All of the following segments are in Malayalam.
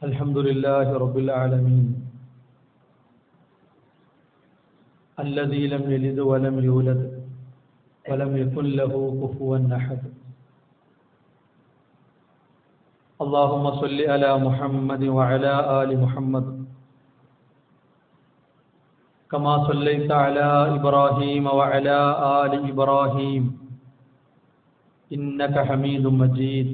الحمد لله رب العالمين الذي لم يلد ولم يولد ولم يكن له كفوا أحد. اللهم صل على محمد وعلى آل محمد كما صليت على إبراهيم وعلى آل إبراهيم إنك حميد مجيد.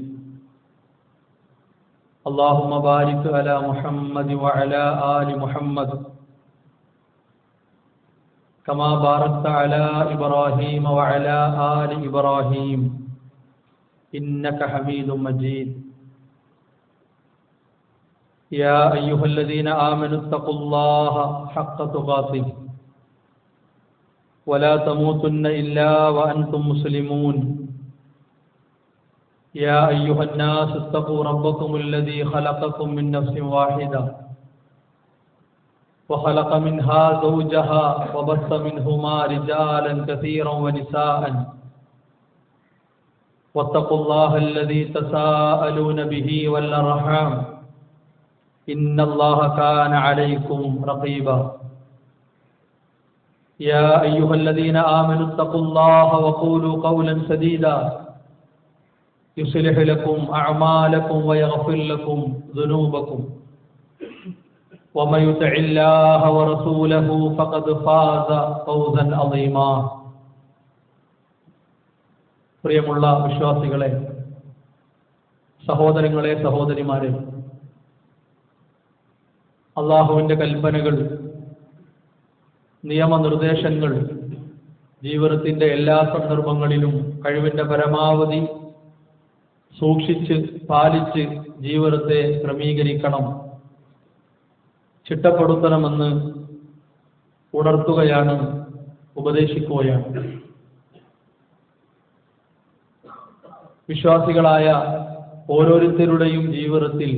اللهم بارك على محمد وعلى آل محمد كما باركت على إبراهيم وعلى آل إبراهيم إنك حميد مجيد. يا أيها الذين آمنوا اتقوا الله حق تقاته ولا تموتن إلا وأنتم مسلمون. يا أيها الناس اتقوا ربكم الذي خلقكم من نفس واحدة وخلق منها زوجها وبث منهما رجالا كثيرا ونساء واتقوا الله الذي تساءلون به والأرحام إن الله كان عليكم رقيبا. يا أيها الذين آمنوا اتقوا الله وقولوا قولا سديدا يصلح لكم أعمالكم ويغفر لكم ذنوبكم ومن يطع الله ورسوله فقد فاز فوزا عظيما. പ്രിയമുള്ള വിശ്വാസികളെ, സഹോദരങ്ങളെ, സഹോദരിമാരെ, അള്ളാഹുവിൻ്റെ കൽപ്പനകൾ, നിയമനിർദ്ദേശങ്ങൾ ജീവിതത്തിൻ്റെ എല്ലാ സന്ദർഭങ്ങളിലും കഴിവിൻ്റെ പരമാവധി സൂക്ഷിച്ച് പാലിച്ച് ജീവിതത്തെ ക്രമീകരിക്കണം, ചിട്ടപ്പെടുത്തണമെന്ന് ഉണർത്തുകയാണ്, ഉപദേശിക്കുകയാണ്. വിശ്വാസികളായ ഓരോരുത്തരുടെയും ജീവിതത്തിൽ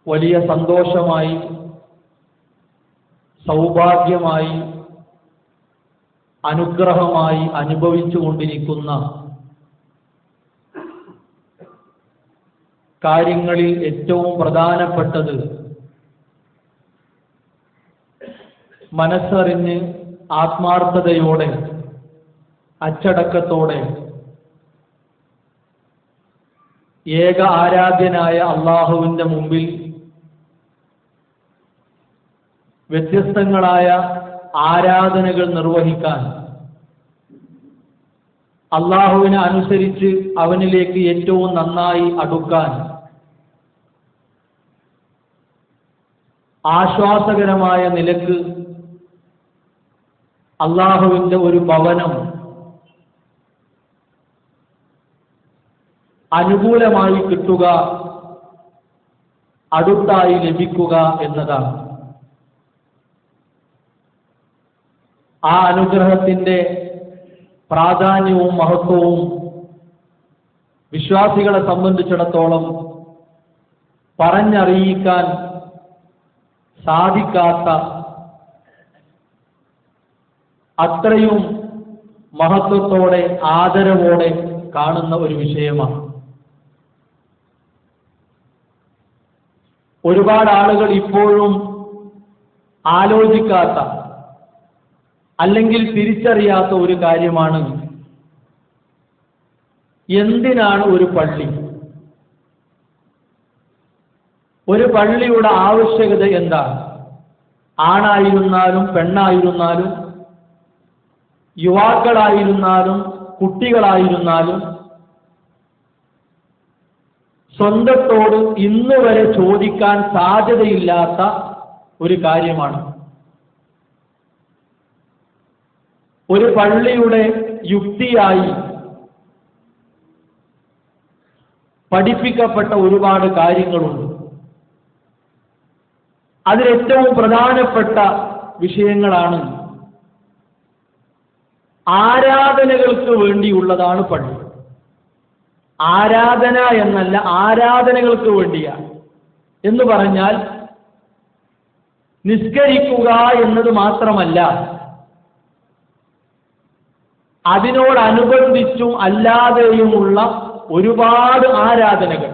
വലിയ സന്തോഷമായി, സൗഭാഗ്യമായി, അനുഗ്രഹമായി അനുഭവിച്ചു കൊണ്ടിരിക്കുന്ന കാര്യങ്ങളിൽ ഏറ്റവും പ്രധാനപ്പെട്ടത് മനസ്സറിഞ്ഞ് ആത്മാർത്ഥതയോടെ അച്ചടക്കത്തോടെ ഏക ആരാധ്യനായ അള്ളാഹുവിൻ്റെ മുമ്പിൽ വ്യത്യസ്തങ്ങളായ ആരാധനകൾ നിർവഹിക്കാൻ, അള്ളാഹുവിനെ അനുസരിച്ച് അവനിലേക്ക് ഏറ്റവും നന്നായി അടുക്കാൻ, ആശ്വാസകരമായ നിലക്ക് അള്ളാഹുവിൻ്റെ ഒരു ഭവനം അനുകൂലമായി കിട്ടുക, അടുത്തായി ലഭിക്കുക എന്നതാണ്. ആ അനുഗ്രഹത്തിൻ്റെ പ്രാധാന്യവും മഹത്വവും വിശ്വാസികളെ സംബന്ധിച്ചിടത്തോളം പറഞ്ഞറിയിക്കാൻ സാധിക്കാത്ത അത്രയും മഹത്വത്തോടെ ആദരവോടെ കാണുന്ന ഒരു വിഷയമാണ്. ഒരുപാട് ആളുകൾ ഇപ്പോഴും ആലോചിക്കാത്ത അല്ലെങ്കിൽ തിരിച്ചറിയാത്ത ഒരു കാര്യമാണ്, എന്തിനാണ് ഒരു പള്ളി? ഒരു പള്ളിയുടെ ആവശ്യകത എന്താണ്? ആണായിരുന്നാലും പെണ്ണായിരുന്നാലും യുവാക്കളായിരുന്നാലും കുട്ടികളായിരുന്നാലും സ്വന്തത്തോട് ഇന്നുവരെ ചോദിക്കാൻ സാധ്യതയില്ലാത്ത ഒരു കാര്യമാണ്. ഒരു പള്ളിയുടെ യുക്തിയായി പഠിപ്പിക്കപ്പെട്ട ഒരുപാട് കാര്യങ്ങളുണ്ട്. അതിലേറ്റവും പ്രധാനപ്പെട്ട വിഷയങ്ങളാണ് ആരാധനകൾക്ക് വേണ്ടിയുള്ളതാണ് പള്ളി. ആരാധന എന്നല്ല, ആരാധനകൾക്ക് വേണ്ടിയാണ്. എന്ന് പറഞ്ഞാൽ നിസ്കരിക്കുക എന്നത് മാത്രമല്ല, അതിനോടനുബന്ധിച്ചും അല്ലാതെയുമുള്ള ഒരുപാട് ആരാധനകൾ,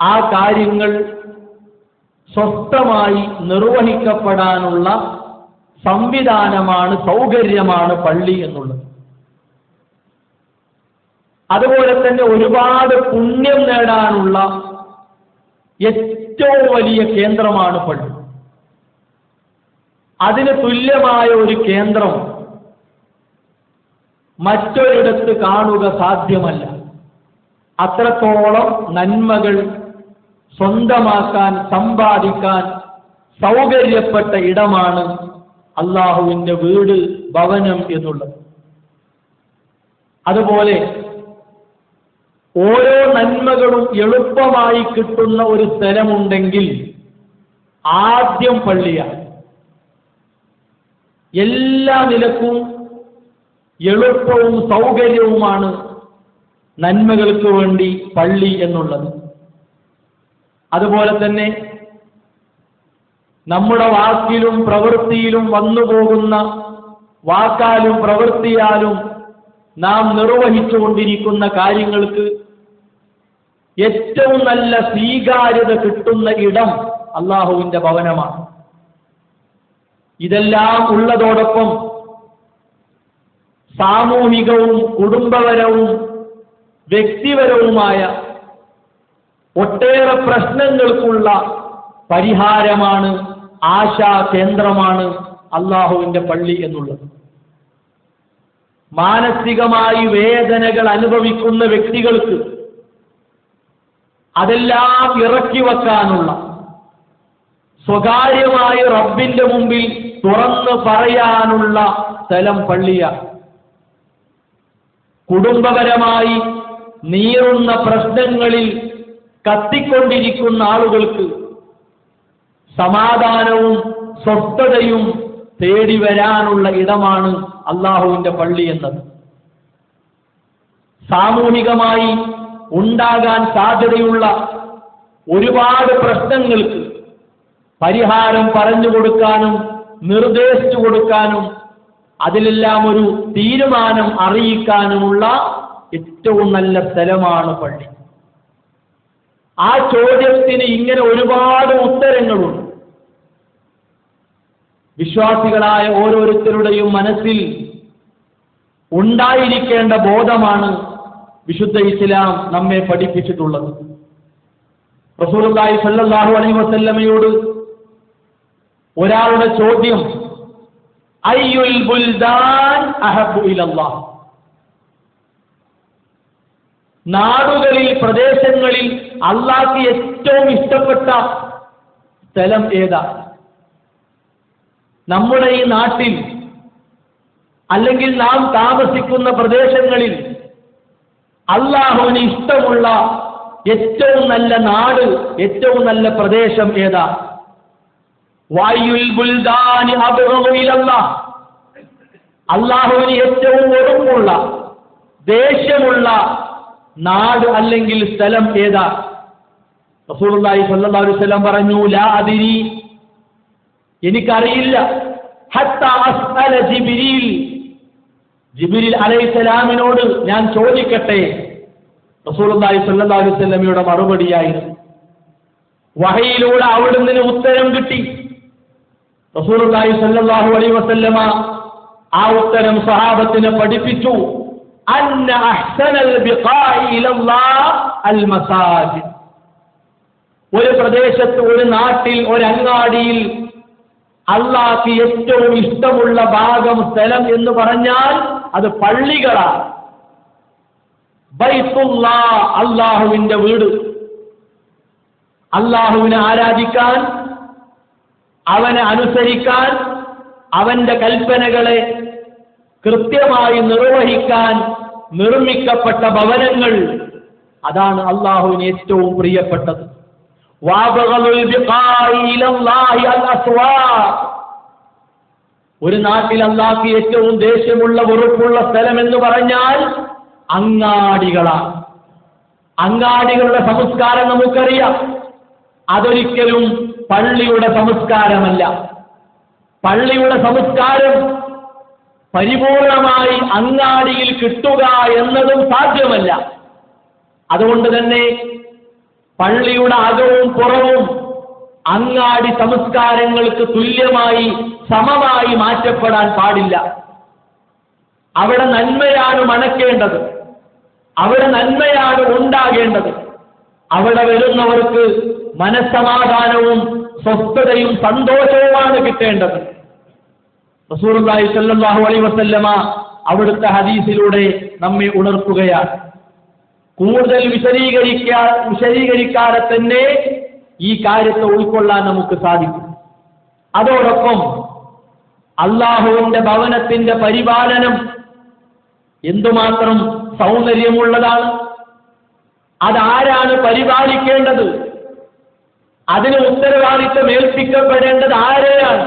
ആ കാര്യങ്ങൾ സ്വസ്ഥമായി നിർവഹിക്കപ്പെടാനുള്ള സംവിധാനമാണ്, സൗകര്യമാണ് പള്ളി എന്നുള്ളത്. അതുപോലെ തന്നെ ഒരുപാട് പുണ്യം നേടാനുള്ള ഏറ്റവും വലിയ കേന്ദ്രമാണ് പള്ളി. അതിന് തുല്യമായ ഒരു കേന്ദ്രം മറ്റൊരിടത്ത് കാണുക സാധ്യമല്ല. അത്രത്തോളം നന്മകൾ സ്വന്തമാക്കാൻ, സമ്പാദിക്കാൻ സൗകര്യപ്പെട്ട ഇടമാണ് അള്ളാഹുവിന്റെ വീട്, ഭവനം എന്നുള്ളത്. അതുപോലെ ഓരോ നന്മകളും എളുപ്പമായി കിട്ടുന്ന ഒരു സ്ഥലമുണ്ടെങ്കിൽ ആദ്യം പള്ളിയാണ്. എല്ലാ നിലക്കും എളുപ്പവും സൗകര്യവുമാണ് നന്മകൾക്ക് വേണ്ടി പള്ളി എന്നുള്ളത്. അതുപോലെ തന്നെ നമ്മുടെ വാക്കിലും പ്രവൃത്തിയിലും വന്നുപോകുന്ന, വാക്കാലും പ്രവൃത്തിയാലും നാം നിർവഹിച്ചുകൊണ്ടിരിക്കുന്ന കാര്യങ്ങൾക്ക് ഏറ്റവും നല്ല സ്വീകാര്യത കിട്ടുന്ന ഇടം അള്ളാഹുവിന്റെ ഭവനമാണ്. ഇതെല്ലാം ഉള്ളതോടൊപ്പം സാമൂഹികവും കുടുംബപരവും വ്യക്തിപരവുമായ ഒട്ടേറെ പ്രശ്നങ്ങൾക്കുള്ള പരിഹാരമാണ്, ആശാ കേന്ദ്രമാണ് അള്ളാഹുവിന്റെ പള്ളി എന്നുള്ളത്. മാനസികമായി വേദനകൾ അനുഭവിക്കുന്ന വ്യക്തികൾക്ക് അതെല്ലാം ഇറക്കി വെക്കാനുള്ള, സ്വകാര്യമായി റബ്ബിന്റെ മുമ്പിൽ തുറന്ന് പറയാനുള്ള സ്ഥലം പള്ളിയാണ്. കുടുംബപരമായി നീറുന്ന പ്രശ്നങ്ങളിൽ കത്തിക്കൊണ്ടിരിക്കുന്ന ആളുകൾക്ക് സമാധാനവും സ്വസ്ഥതയും തേടി വരാനുള്ള ഇടമാണ് അള്ളാഹുവിന്റെ പള്ളി എന്നത്. സാമൂഹികമായി ഉണ്ടാകാൻ സാധ്യതയുള്ള ഒരുപാട് പ്രശ്നങ്ങൾക്ക് പരിഹാരം പറഞ്ഞു കൊടുക്കാനും നിർദ്ദേശിച്ചു കൊടുക്കാനും അതിലെല്ലാം ഒരു തീരുമാനം അറിയിക്കാനുമുള്ള ഏറ്റവും നല്ല സ്ഥലമാണ് പള്ളി. ആ ചോദ്യത്തിന് ഇങ്ങനെ ഒരുപാട് ഉത്തരങ്ങളുണ്ട്. വിശ്വാസികളായ ഓരോരുത്തരുടെയും മനസ്സിൽ ഉണ്ടായിരിക്കേണ്ട ബോധമാണ് വിശുദ്ധ ഇസ്ലാം നമ്മെ പഠിപ്പിച്ചിട്ടുള്ളത്. റസൂലുള്ളാഹി സ്വല്ലല്ലാഹു അലൈഹി വസല്ലമയോട് ഒരാളുടെ ചോദ്യം, അയ്യുൽ ബുൽദാൻ അഹബ്ബു ഇലല്ലാഹ്, നാടുകളിൽ, പ്രദേശങ്ങളിൽ അല്ലാഹുവിന് ഏറ്റവും ഇഷ്ടപ്പെട്ട സ്ഥലം ഏതാ? നമ്മുടെ ഈ നാട്ടിൽ അല്ലെങ്കിൽ നാം താമസിക്കുന്ന പ്രദേശങ്ങളിൽ അല്ലാഹുവിന് ഇഷ്ടമുള്ള ഏറ്റവും നല്ല നാട്, ഏറ്റവും നല്ല പ്രദേശം ഏതാ? വായുൽ ബുൽദാനി അബ്ഗദു ഇലല്ലാഹ്, അല്ലാഹുവിന് ഏറ്റവും വെറുപ്പുള്ള, ദേഷ്യമുള്ള നാട് അല്ലെങ്കിൽ സ്ഥലം ഏതാ? റസൂലുള്ളാഹി സ്വല്ലല്ലാഹു അലൈഹി വസല്ലം പറഞ്ഞു, ലാ അദ്രി, എനിക്കറിയില്ല. ഹത്താ അസ്അല ജിബ്രീൽ, ജിബ്രീൽ അലൈഹിസ്സലാമിനോട് ഞാൻ ചോദിക്കട്ടെ. റസൂലുള്ളാഹി സ്വല്ലല്ലാഹു അലൈഹി വസല്ലമയുടെ മറുപടിയായിരുന്നു. വഹയിലൂടെ അവിടുന്ന് ഉത്തരം കിട്ടി. റസൂലുള്ളാഹി സ്വല്ലല്ലാഹു അലൈഹി വസല്ലമ ആ ഉത്തരം സഹാബത്തിനെ പഠിപ്പിച്ചു. അന്ന അഹ്സനൽ ബിഖാഇ ഇലല്ലാഹ് അൽ മസാജിദ്, ഒരു പ്രദേശത്ത്, ഒരു നാട്ടിൽ, ഒരു അങ്ങാടിയിൽ അള്ളാഹ്ക്ക് ഏറ്റവും ഇഷ്ടമുള്ള ഭാഗം, സ്ഥലം എന്ന് പറഞ്ഞാൽ അത് പള്ളികളാണ്. ബൈത്തുല്ലാഹ്, അള്ളാഹുവിന്റെ വീട്. അള്ളാഹുവിനെ ആരാധിക്കാൻ, അവനെ അനുസരിക്കാൻ, അവന്റെ കൽപ്പനകളെ കൃത്യമായി നിർവഹിക്കാൻ നിർമ്മിക്കപ്പെട്ട ഭവനങ്ങൾ, അതാണ് അള്ളാഹുവിന് ഏറ്റവും പ്രിയപ്പെട്ടത്. ഒരു നാട്ടിൽ അള്ളാഹ്ക്ക് ഏറ്റവും ദേഷ്യമുള്ള, വെറുപ്പുള്ള സ്ഥലം എന്ന് പറഞ്ഞാൽ അങ്ങാടികളാണ്. അങ്ങാടികളുടെ സംസ്കാരം നമുക്കറിയാം. അതൊരിക്കലും പള്ളിയുടെ സംസ്കാരമല്ല. പള്ളിയുടെ സംസ്കാരം പരിപൂർണമായി അങ്ങാടിയിൽ കിട്ടുക എന്നതും സാധ്യമല്ല. അതുകൊണ്ട് തന്നെ പള്ളിയുടെ അകവും പുറവും അങ്ങാടി സംസ്കാരങ്ങൾക്ക് തുല്യമായി സമമായി മാറ്റപ്പെടാൻ പാടില്ല. അവിടെ നന്മയാണ് മണക്കേണ്ടത്, അവിടെ നന്മയാണ് ഉണ്ടാകേണ്ടത്. അവിടെ വരുന്നവർക്ക് മനസ്സമാധാനവും സ്വസ്ഥതയും സന്തോഷവുമാണ് കിട്ടേണ്ടത്. റസൂലുള്ളാഹി സ്വല്ലല്ലാഹു അലൈഹി വസല്ലമ അവിടുത്തെ ഹദീസിലൂടെ നമ്മെ ഉണർത്തുകയാണ്. കൂടുതൽ വിശദീകരിക്കാതെ തന്നെ ഈ കാര്യത്തെ ഉൾക്കൊള്ളാൻ നമുക്ക് സാധിക്കും. അതോടൊപ്പം അള്ളാഹുവിന്റെ ഭവനത്തിന്റെ പരിപാലനം എന്തുമാത്രം സൗന്ദര്യമുള്ളതാണ്. അതാരാണ് പരിപാലിക്കേണ്ടത്? അതിന് ഉത്തരവാദിത്വം ഏൽപ്പിക്കപ്പെടേണ്ടത് ആരെയാണ്?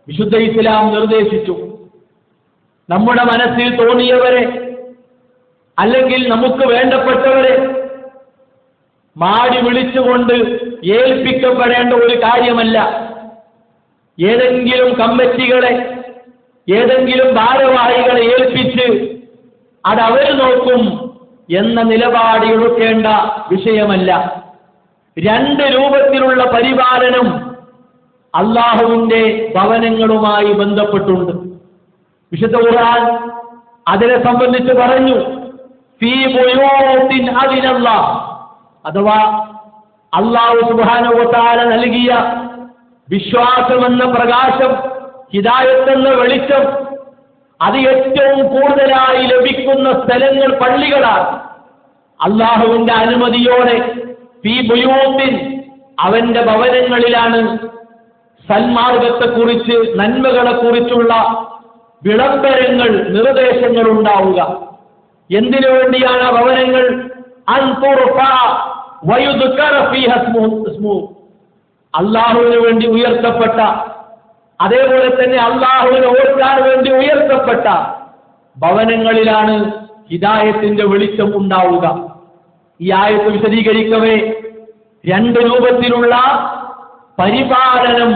വിശുദ്ധ ഇസ്ലാം നിർദ്ദേശിച്ചു. നമ്മുടെ മനസ്സിൽ തോന്നിയവരെ അല്ലെങ്കിൽ നമുക്ക് വേണ്ടപ്പെട്ടവരെ മാടി വിളിച്ചുകൊണ്ട് ഏൽപ്പിക്കപ്പെടേണ്ട ഒരു കാര്യമല്ല. ഏതെങ്കിലും കമ്മിറ്റികളെ, ഏതെങ്കിലും ഭാരവാഹികളെ ഏൽപ്പിച്ച് അതവർ നോക്കും എന്ന നിലപാട് എടുക്കേണ്ട വിഷയമല്ല. രണ്ട് രൂപത്തിലുള്ള പരിപാലനം അള്ളാഹുവിന്റെ ഭവനങ്ങളുമായി ബന്ധപ്പെട്ടുണ്ട്. വിശുദ്ധ ഖുർആൻ അതിനെ സംബന്ധിച്ച് പറഞ്ഞു, ഫീ ബുയൂത്തിൻ അദിനല്ലാഹ്, അഥവാ അല്ലാഹു സുബ്ഹാനഹു വ തആല നൽകിയ വിശ്വാസമെന്ന പ്രകാശം, ഹിദായത്ത് എന്ന വെളിച്ചം, അത് ഏറ്റവും കൂടുതലായി ലഭിക്കുന്ന സ്ഥലങ്ങൾ പള്ളികളാണ്. അള്ളാഹുവിന്റെ അനുമതിയോടെ ഫീ ബുയൂത്തിൻ, അവന്റെ ഭവനങ്ങളിലാണ് സന്മാർഗത്തെക്കുറിച്ച്, നന്മകളെക്കുറിച്ചുള്ള വിളംബരങ്ങൾ, നിർദ്ദേശങ്ങൾ ഉണ്ടാവുക. എന്തിനു വേണ്ടിയാണ് ആ ഭവനങ്ങൾ? അള്ളാഹുവിന് വേണ്ടി ഉയർത്തപ്പെട്ട, അതേപോലെ തന്നെ അള്ളാഹുവിനെ ഓർക്കാൻ വേണ്ടി ഉയർത്തപ്പെട്ട ഭവനങ്ങളിലാണ് ഹിദായത്തിന്റെ വെളിച്ചം ഉണ്ടാവുക. ഈ ആയത്ത് വിശദീകരിക്കവേ രണ്ട് രൂപത്തിലുള്ള പരിപാലനം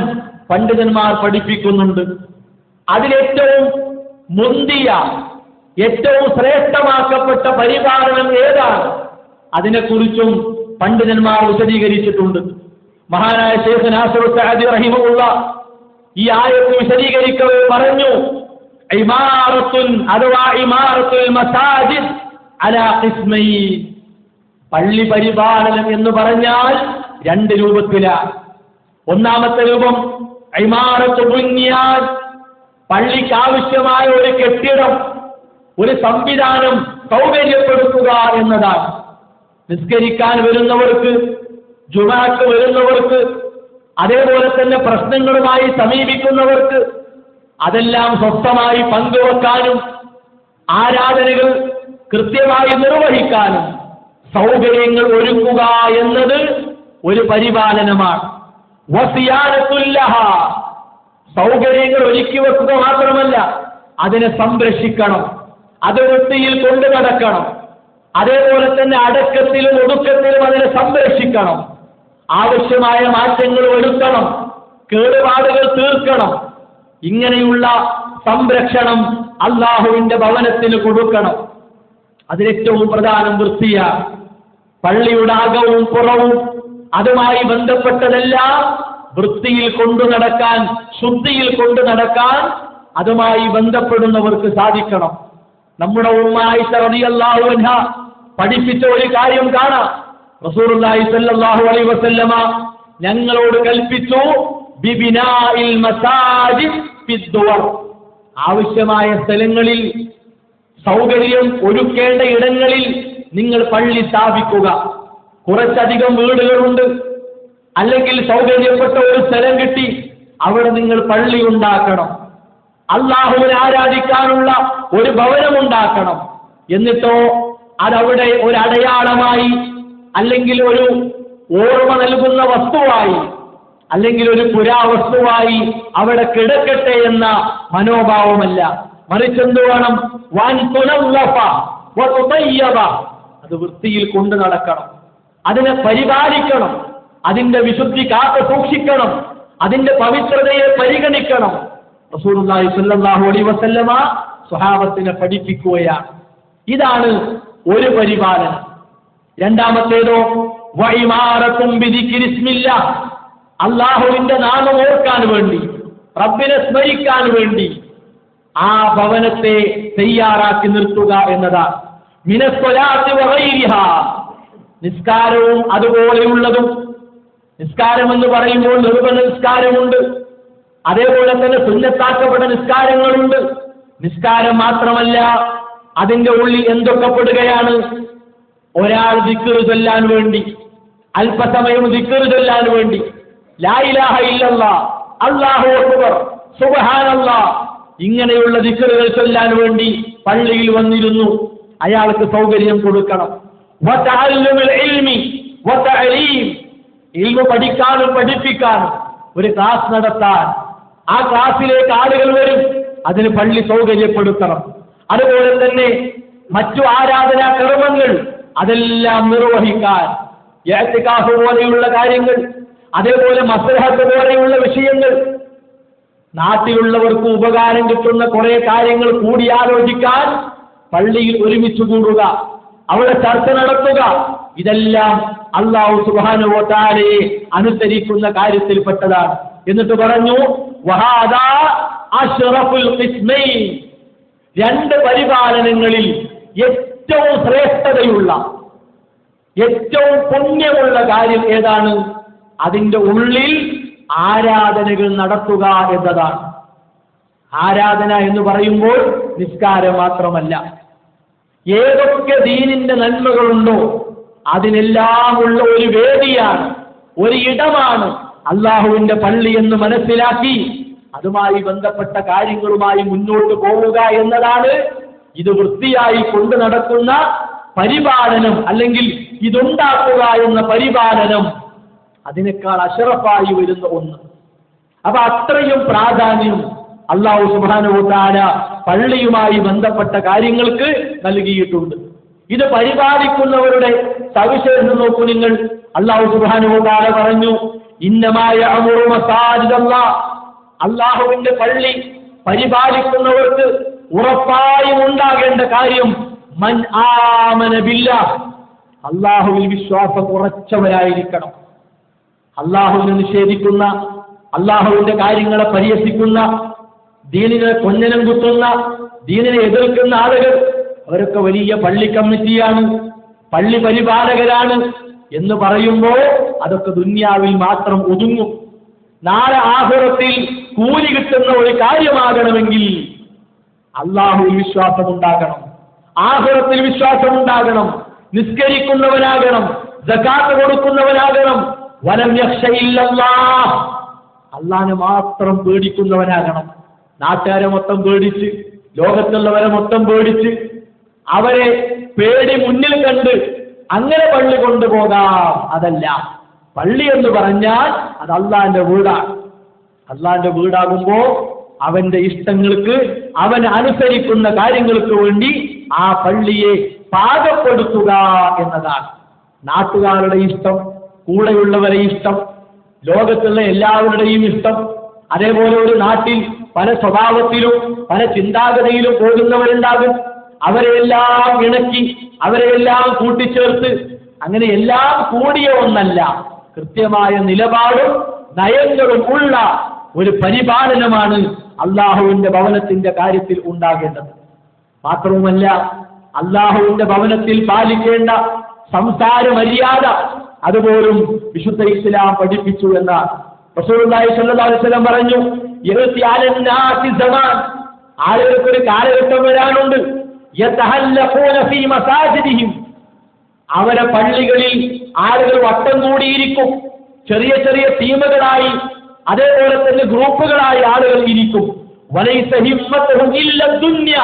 പണ്ഡിതന്മാർ പഠിപ്പിക്കുന്നുണ്ട്. അതിലേറ്റവും മുന്തിയ, ഏറ്റവും ശ്രേഷ്ഠമാക്കപ്പെട്ട പരിപാലനം ഏതാണ്? അതിനെക്കുറിച്ചും പണ്ഡിതന്മാർ വിശദീകരിച്ചിട്ടുണ്ട്. മഹാനായ ശൈഖ് നാസിർ സഅദി റഹിമഹുല്ലാഹ് ഈ ആയത്ത് വിശദീകരിക്കവേ പറഞ്ഞു, ഇമാറത്തുൻ അഥവാ ഇമാറത്തുൽ മസാജിദ് അലാ ഖിസ്മൈൻ, പള്ളി പരിപാലനം എന്ന് പറഞ്ഞാൽ രണ്ട് രൂപത്തിലാണ്. ഒന്നാമത്തെ രൂപം ഇമാറത്തു ബുനിയാൻ, പള്ളിക്ക് ആവശ്യമായ ഒരു കെട്ടിടം, ഒരു സംവിധാനം സൗകര്യപ്പെടുത്തുക എന്നതാണ്. നിസ്കരിക്കാൻ വരുന്നവർക്ക്, ജുമാക്ക് വരുന്നവർക്ക്, അതേപോലെ തന്നെ പ്രശ്നങ്ങളുമായി സമീപിക്കുന്നവർക്ക് അതെല്ലാം സ്വസ്ഥമായി പങ്കുവെക്കാനും ആരാധനകൾ കൃത്യമായി നിർവഹിക്കാനും സൗകര്യങ്ങൾ ഒരുക്കുക എന്നത് ഒരു പരിപാലനമാണ്. വസിയാനത്തുല്ലഹ, സൗകര്യങ്ങൾ ഒരുക്കി വെക്കുക മാത്രമല്ല, അതിനെ സംരക്ഷിക്കണം, അത് വൃത്തിയിൽ കൊണ്ടു നടക്കണം. അതേപോലെ തന്നെ അടക്കത്തിലും ഒടുക്കത്തിലും അതിനെ സംരക്ഷിക്കണം. ആവശ്യമായ മാറ്റങ്ങൾ വരുത്തണം, കേടുപാടുകൾ തീർക്കണം. ഇങ്ങനെയുള്ള സംരക്ഷണം അള്ളാഹുവിന്റെ ഭവനത്തിന് കൊടുക്കണം. അതിലേറ്റവും പ്രധാനം വൃത്തിയാണ്. പള്ളിയുടെ അകവും പുറവും അതുമായി ബന്ധപ്പെട്ടതെല്ലാം വൃത്തിയിൽ കൊണ്ടു നടക്കാൻ, ശുദ്ധിയിൽ കൊണ്ടു നടക്കാൻ അതുമായി ബന്ധപ്പെടുന്നവർക്ക് സാധിക്കണം. നമ്മുടെ ഉമ്മ ആയിഷ റളിയല്ലാഹു അൻഹ പഠിപ്പിച്ച ഒരു കാര്യം കാണാം. റസൂലുള്ളാഹി സ്വല്ലല്ലാഹു അലൈഹി വസല്ലമ ഞങ്ങളോട് കൽപ്പിച്ചു, ബിബിനാഇൽ മസാജിദ് ഫിദ്ദുവർ, ആവശ്യമായ സ്ഥലങ്ങളിൽ, സൗകര്യം ഒരുക്കേണ്ട ഇടങ്ങളിൽ നിങ്ങൾ പള്ളി സ്ഥാപിക്കുക. കുറച്ചധികം വീടുകളുണ്ട്, അല്ലെങ്കിൽ സൗകര്യപ്പെട്ട ഒരു സ്ഥലം കിട്ടി, അവിടെ നിങ്ങൾ പള്ളി ഉണ്ടാക്കണം. അള്ളാഹുവിനെ ആരാധിക്കാനുള്ള ഒരു ഭവനമുണ്ടാക്കണം. എന്നിട്ടോ അതവിടെ ഒരു അടയാളമായി, അല്ലെങ്കിൽ ഒരു ഓർമ്മ നൽകുന്ന വസ്തുവായി, അല്ലെങ്കിൽ ഒരു പുരാവസ്തുവായി അവിടെ കിടക്കട്ടെ എന്ന മനോഭാവമല്ല. മറിച്ചെന്ത് വേണം? വൻ തുനവ്വഫ വതുതയ്യബ, അത് വൃത്തിയിൽ കൊണ്ടു നടക്കണം, അതിനെ പരിപാലിക്കണം, അതിന്റെ വിശുദ്ധി കാത്തു സൂക്ഷിക്കണം, അതിന്റെ പവിത്രതയെ പരിഗണിക്കണം. റസൂലുള്ളാഹി സ്വല്ലല്ലാഹു അലൈഹി വസല്ലമ സ്വഹാബത്തിനെ പഠിപ്പിക്കുകയാണ്. ഇതാണ് ഒരു പരിപാലനം. രണ്ടാമത്തേതോ വഇമാറത്തും ബിദിക്രിസ്മില്ലാഹ്, അല്ലാഹുവിന്റെ നാമം ഓർക്കാൻ വേണ്ടി, റബ്ബിനെ സ്മരിക്കാൻ വേണ്ടി ആ ഭവനത്തെ തയ്യാറാക്കി നിർത്തുക എന്നതാണ്. മിനസ്സലാത്തി വഗൈരിഹാ, നിസ്കാരവും അതുപോലെയുള്ളതും. നിസ്കാരം എന്ന് പറയുമ്പോൾ നിർബന്ധ നിസ്കാരമുണ്ട്, അതേപോലെ തന്നെ സുന്നത്താക്കപ്പെട്ട നിസ്കാരങ്ങളുണ്ട്. നിസ്കാരം മാത്രമല്ല, അതിന്റെ ഉള്ളിൽ എന്തൊക്കെ പെടുകയാണ്? ഒരാൾ ദിക്ർ ചൊല്ലാൻ വേണ്ടി, അല്പസമയം ദിക്ർ ചൊല്ലാൻ വേണ്ടി, ലാ ഇലാഹ ഇല്ലല്ലാഹ്, അല്ലാഹു അക്ബർ, സുബ്ഹാനല്ലാഹ്, ഇങ്ങനെയുള്ള ദിക്റുകൾ ചൊല്ലാൻ വേണ്ടി പള്ളിയിൽ വന്നിരുന്നു. അയാൾക്ക് സൗകര്യം കൊടുക്കണം. വതഅല്ലുമുൽ ഇൽമി വതഅലീം, ഇൽമു പഠിക്കാനും പഠിപ്പിക്കാനും ഒരു ക്ലാസ് നടത്താൻ, ആ ക്ലാസ്സിലേക്ക് ആളുകൾ വരും, അതിന് പള്ളി സൗകര്യപ്പെടുത്തണം. അതുപോലെ തന്നെ മറ്റു ആരാധനാ കർമ്മങ്ങൾ അതെല്ലാം നിർവഹിക്കാൻ ഇഅ്തികാഫ് പോലെയുള്ള കാര്യങ്ങൾ, അതേപോലെ മസ്ലഹത്ത് പോലെയുള്ള വിഷയങ്ങൾ, നാട്ടിലുള്ളവർക്ക് ഉപകാരം കിട്ടുന്ന കുറെ കാര്യങ്ങൾ കൂടിയാലോചിക്കാൻ പള്ളിയിൽ ഒരുമിച്ച് കൂടുക, അവിടെ ചർച്ച നടത്തുക. ഇതെല്ലാം അല്ലാഹു സുബ്ഹാനഹു വ തആലയെ അനുസരിക്കുന്ന കാര്യത്തിൽപ്പെട്ടതാണ്. എന്നിട്ട് പറഞ്ഞു വഹാദാ അശ്റഫുൽ ഖിസ്മൈൻ, രണ്ട് പരിപാലനങ്ങളിൽ ഏറ്റവും ശ്രേഷ്ഠതയുള്ള, ഏറ്റവും പുണ്യമുള്ള കാര്യം ഏതാണ്? അതിന്റെ ഉള്ളിൽ ആരാധനകൾ നടത്തുക എന്നതാണ്. ആരാധന എന്ന് പറയുമ്പോൾ നിസ്കാരം മാത്രമല്ല, ഏതൊക്കെ ദീനിന്റെ നന്മകളുണ്ടോ അതിനെല്ലാം ഉള്ള ഒരു വേദിയാണ്, ഒരു ഇടമാണ് അള്ളാഹുവിന്റെ പള്ളി എന്ന് മനസ്സിലാക്കി അതുമായി ബന്ധപ്പെട്ട കാര്യങ്ങളുമായി മുന്നോട്ട് പോവുക എന്നതാണ് ഇത് വൃത്തിയായി കൊണ്ടു നടക്കുന്ന പരിപാലനം, അല്ലെങ്കിൽ ഇതുണ്ടാക്കുക എന്ന പരിപാലനം അതിനേക്കാൾ അശറഫായി വരുന്ന ഒന്ന്. അപ്പൊ അത്രയും പ്രാധാന്യം അല്ലാഹു സുബ്ഹാനഹു വ തആല പള്ളിയുമായി ബന്ധപ്പെട്ട കാര്യങ്ങൾക്ക് നൽകിയിട്ടുണ്ട്. ഇത് പരിപാലിക്കുന്നവരുടെ സവിശേഷത നോക്കൂ നിങ്ങൾ. അല്ലാഹു സുബ്ഹാനഹു വ തആല പറഞ്ഞു ഇന്നമാ യഅമുറു മസാജിദല്ലാഹ്, അല്ലാഹുവിന്റെ പള്ളി പരിപാലിക്കുന്നവർക്ക് ഉറപ്പായും ഉണ്ടാകേണ്ട കാര്യം മൻ ആമന ബില്ലാഹ്, അല്ലാഹുവിൽ വിശ്വാസം ഉറച്ചവരായിരിക്കണം. അല്ലാഹുവിനെ നിഷേധിക്കുന്ന, അല്ലാഹുവിന്റെ കാര്യങ്ങളെ പരിഹസിക്കുന്ന, ദീനിനെ കൊഞ്ഞനം കുത്തുന്ന, ദീനിനെ എതിർക്കുന്ന ആളുകൾ, അവരൊക്കെ വലിയ പള്ളി കമ്മിറ്റിയാണ്, പള്ളി പരിപാലകരാണ് എന്ന് പറയുമ്പോൾ അതൊക്കെ ദുന്യാവിൽ മാത്രം ഒതുങ്ങും. നാളെ ആഖിറത്തിൽ കൂലി കിട്ടുന്ന ഒരു കാര്യമാകണമെങ്കിൽ അല്ലാഹുവിൽ വിശ്വാസമുണ്ടാകണം, ആഖിറത്തിൽ വിശ്വാസമുണ്ടാകണം, നിസ്കരിക്കുന്നവനാകണം, സകാത്ത് കൊടുക്കുന്നവനാകണം, വലം യഖ്ശ ഇല്ലല്ലാഹ്, അല്ലാഹുവിനെ മാത്രം പേടിക്കുന്നവനാകണം. നാട്ടുകാരെ മൊത്തം പേടിച്ച്, ലോകത്തുള്ളവരെ മൊത്തം പേടിച്ച്, അവരെ പേടി മുന്നിൽ കണ്ട് അങ്ങനെ പള്ളി കൊണ്ടുപോകാം. അതല്ല, പള്ളി എന്ന് പറഞ്ഞാൽ അത് അള്ളാന്റെ വീടാണ്. അള്ളാന്റെ വീടാകുമ്പോ അവന്റെ ഇഷ്ടങ്ങൾക്ക്, അവൻ അനുസരിക്കുന്ന കാര്യങ്ങൾക്ക് വേണ്ടി ആ പള്ളിയെ പാകപ്പെടുത്തുക എന്നതാണ്. നാട്ടുകാരുടെ ഇഷ്ടം, കൂടെയുള്ളവരെ ഇഷ്ടം, ലോകത്തുള്ള എല്ലാവരുടെയും ഇഷ്ടം, അതേപോലെ ഒരു നാട്ടിൽ പല സ്വഭാവത്തിലും പല ചിന്താഗതിയിലും പോകുന്നവരുണ്ടാകും. അവരെയെല്ലാം ഇണക്കി, അവരെയെല്ലാം കൂട്ടിച്ചേർത്ത് അങ്ങനെ എല്ലാം കൂടിയ ഒന്നല്ല, കൃത്യമായ നിലപാടും നയങ്ങളും ഉള്ള ഒരു പരിപാലനമാണ് അള്ളാഹുവിന്റെ ഭവനത്തിന്റെ കാര്യത്തിൽ ഉണ്ടാകേണ്ടത്. മാത്രവുമല്ല, അള്ളാഹുവിന്റെ ഭവനത്തിൽ പാലിക്കേണ്ട സംസാര മര്യാദ അതുപോലും വിശുദ്ധ ഇസ്ലാം പഠിപ്പിച്ചു എന്നാണ്. റസൂലുള്ളാഹി സ്വല്ലല്ലാഹു അലൈഹി വസല്ലം പറഞ്ഞു യഅതി സമാൻ, ആളുകൾക്ക് ഒരു കാലഘട്ടം വരാനുണ്ട്, യതഹല്ലഖൂന ഫീ മസാജിദിഹിം, അവരെ പള്ളികളിൽ ആളുകൾ വട്ടം കൂടിയിരിക്കും, ചെറിയ ചെറിയ ടീമുകളായി, അതേപോലെ തന്നെ ഗ്രൂപ്പുകളായി ആളുകൾ ഇരിക്കും. വലൈസ ഹിമ്മത്തുഹും ഇല്ല ദുനിയ,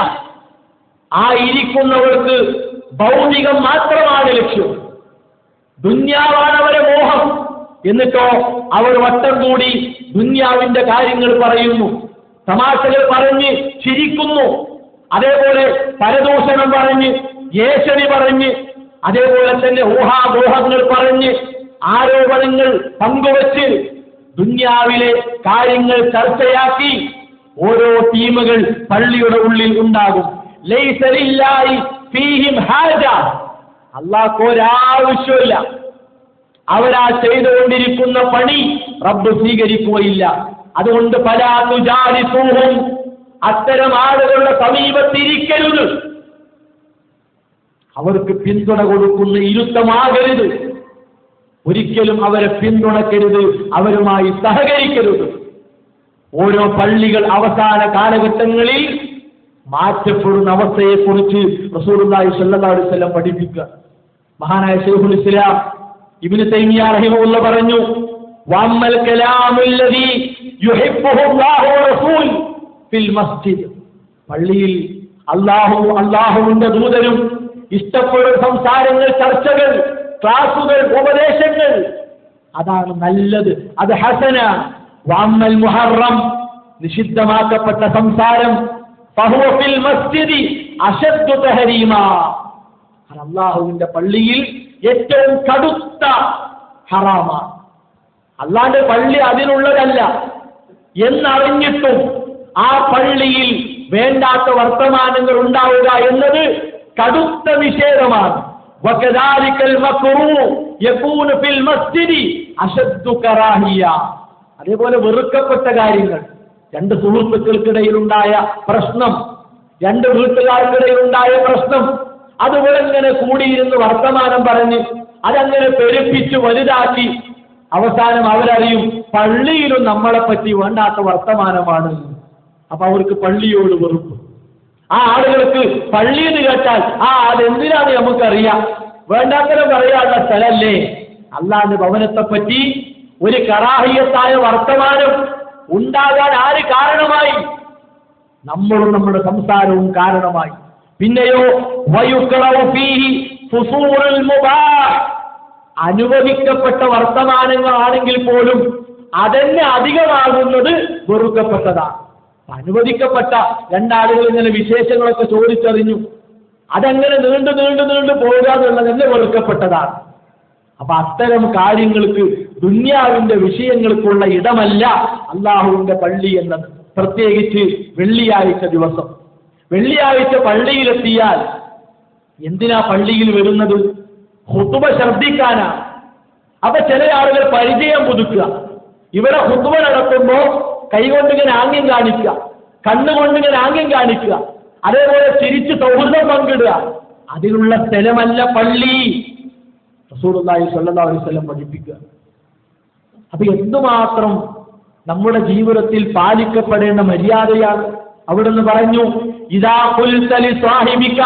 ആ ഇരിക്കുന്നവർക്ക് ഭൗതികം മാത്രമാണ് ലക്ഷ്യം, ദുന്യാവാണ് അവരെ മോഹം. എന്നിട്ടോ അവർ വട്ടം കൂടി ദുന്യാവിന്റെ കാര്യങ്ങൾ പറയുന്നു, തമാശകൾ പറഞ്ഞ് ചിരിക്കുന്നു, അതേപോലെ പരദൂഷണം പറഞ്ഞ്, ഏഷണി പറഞ്ഞ്, അതേപോലെ തന്നെ ഊഹാപോഹങ്ങൾ പറഞ്ഞ്, ആരോപണങ്ങൾ പങ്കുവച്ച് ദുന്യാവിലെ കാര്യങ്ങൾ ചർച്ചയാക്കി ഓരോ ടീമുകൾ പള്ളിയുടെ ഉള്ളിൽ ഉണ്ടാകും. ലൈസ ലില്ലാഹി ഫീഹിം ഹാജ, അല്ലാഹുവിന് ഒരാവശ്യമില്ല. അവരാ ചെയ്തുകൊണ്ടിരിക്കുന്ന പണി റബ്ബ് സ്വീകരിക്കുകയില്ല. അതുകൊണ്ട് ഫലാ തുജാലിസൂഹും, അത്തരം ആളുകളുടെ സമീപത്തിരിക്കരുത്. അവർക്ക് പിന്തുണ കൊടുക്കുന്ന ഇരുത്തമാകരുത്. ഒരിക്കലും അവരെ പിന്തുണക്കരുത്, അവരുമായി സഹകരിക്കരുത്. ഓരോ പള്ളികൾ അവസാന കാലഘട്ടങ്ങളിൽ മാറ്റപ്പെടുന്ന അവസ്ഥയെക്കുറിച്ച് റസൂലുള്ളാഹി സ്വല്ലല്ലാഹു അലൈഹി വസല്ലം പഠിപ്പിക്കുക. മഹാനായ ശൈഖുൽ ഇസ്ലാം ഇബ്നു തൈമിയ്യ റഹിമഹുല്ലാഹ് പറഞ്ഞു, വഅമ്മൽ കലാമുല്ലദീ യുഹിബ്ബുഹു അല്ലാഹു വറസൂൽ ഫിൽ മസ്ജിദ്, പള്ളിയിൽ അല്ലാഹുവിന്റെ ദൂതനും ഇഷ്ടപ്പെടുന്ന സംസാരങ്ങൾ, ചർച്ചകൾ, ക്ലാസുകൾ, ഉപദേശങ്ങൾ, അതാണ് നല്ലത്, അത് ഹസന. വഅമ്മൽ മുഹറം, നിഷിദ്ധമാക്കപ്പെട്ട സംസാരം, ഫഹുവ ഫിൽ മസ്ജിദി അശദ്ദു തഹരീമാ, അല്ലാഹുവിന്റെ പള്ളിയിൽ ഏറ്റവും കടുത്ത ഹറാമാണ്. അല്ലാഹുവിന്റെ പള്ളി അതിനുള്ളതല്ല എന്നറിഞ്ഞിട്ടും ആ പള്ളിയിൽ വേണ്ടാത്ത വർത്തമാനങ്ങൾ ഉണ്ടാവുക എന്നത് കടുത്ത നിഷേധമാണ്. വകദാലികൽ മക്റൂഹ് യകൂനു ഫിൽ മസ്ജിദി അശദ്ദു കറാഹിയ, അതേപോലെ വെറുക്കപ്പെട്ട കാര്യങ്ങൾ, രണ്ട് സുഹൃത്തുക്കൾക്കിടയിലുണ്ടായ പ്രശ്നം, രണ്ട് വീട്ടുകാർക്കിടയിലുണ്ടായ പ്രശ്നം, അതുപോലെ ഇങ്ങനെ കൂടിയിരുന്ന് വർത്തമാനം പറഞ്ഞ് അതങ്ങനെ പെരുപ്പിച്ച് വലുതാക്കി അവസാനം അവരറിയും പള്ളിയിലും നമ്മളെപ്പറ്റി വേണ്ടാത്ത വർത്തമാനമാണ്. അപ്പൊ അവർക്ക് പള്ളിയോട് വെറുപ്പ്. ആ ആളുകൾക്ക് പള്ളിയെന്ന് കേട്ടാൽ അതെന്തിനാണ് നമുക്കറിയാം, വേണ്ടാത്തരം പറയാനുള്ള സ്ഥലല്ലേ. അല്ലാഹുവിന്റെ ഭവനത്തെപ്പറ്റി ഒരു കറാഹിയത്തായ വർത്തമാനം ഉണ്ടാകാൻ ആര് കാരണമായി? നമ്മളും നമ്മുടെ സംസാരവും കാരണമായി. പിന്നെയോ വയുക്റഉ ഫീഹി ഫുസൂറുൽ മുബാഹ്, അനുവദിക്കപ്പെട്ട വർത്തമാനങ്ങളാണെങ്കിൽ പോലും അതന്നെ അധികമാകുന്നത് വെറുക്കപ്പെട്ടതാണ്. അനുവദിക്കപ്പെട്ട രണ്ടാളുകൾ ഇങ്ങനെ വിശേഷങ്ങളൊക്കെ ചോദിച്ചറിഞ്ഞു, അതങ്ങനെ നീണ്ടു നീണ്ടു നീണ്ടു പോകുക എന്നുള്ളത് തന്നെ വെറുക്കപ്പെട്ടതാണ്. അപ്പൊ അത്തരം കാര്യങ്ങൾക്ക്, ദുന്യാവിന്റെ വിഷയങ്ങൾക്കുള്ള ഇടമല്ല അല്ലാഹുവിന്റെ പള്ളി എന്നത്. പ്രത്യേകിച്ച് വെള്ളിയാഴ്ച ദിവസം, വെള്ളിയാഴ്ച പള്ളിയിലെത്തിയാൽ എന്തിനാ പള്ളിയിൽ വരുന്നത്? ഖുതുബ ശ്രദ്ധിക്കാനാണ്. അപ്പൊ ചില ആളുകൾ പരിചയം പുതുക്കുക. ഇവിടെ ഖുതുബ നടത്തുമ്പോ കൈകൊണ്ടിങ്ങനെ ആംഗ്യം കാണിക്കുക, കണ്ണുകൊണ്ടിങ്ങനെ ആംഗ്യം കാണിക്കുക, അതേപോലെ ചിരിച്ച് സൗഹൃദം പങ്കിടുക. അതിനുള്ള സ്ഥലമല്ല പള്ളി. റസൂലുള്ളാഹി സ്വല്ലല്ലാഹു അലൈഹി വസല്ലം പഠിപ്പിക്കുക. അപ്പൊ എന്തുമാത്രം നമ്മുടെ ജീവിതത്തിൽ പാലിക്കപ്പെടേണ്ട മര്യാദയാണ്. അവിടുന്ന് പറഞ്ഞു, ഇദാ ഖുൽത ലി സാഹിബിക,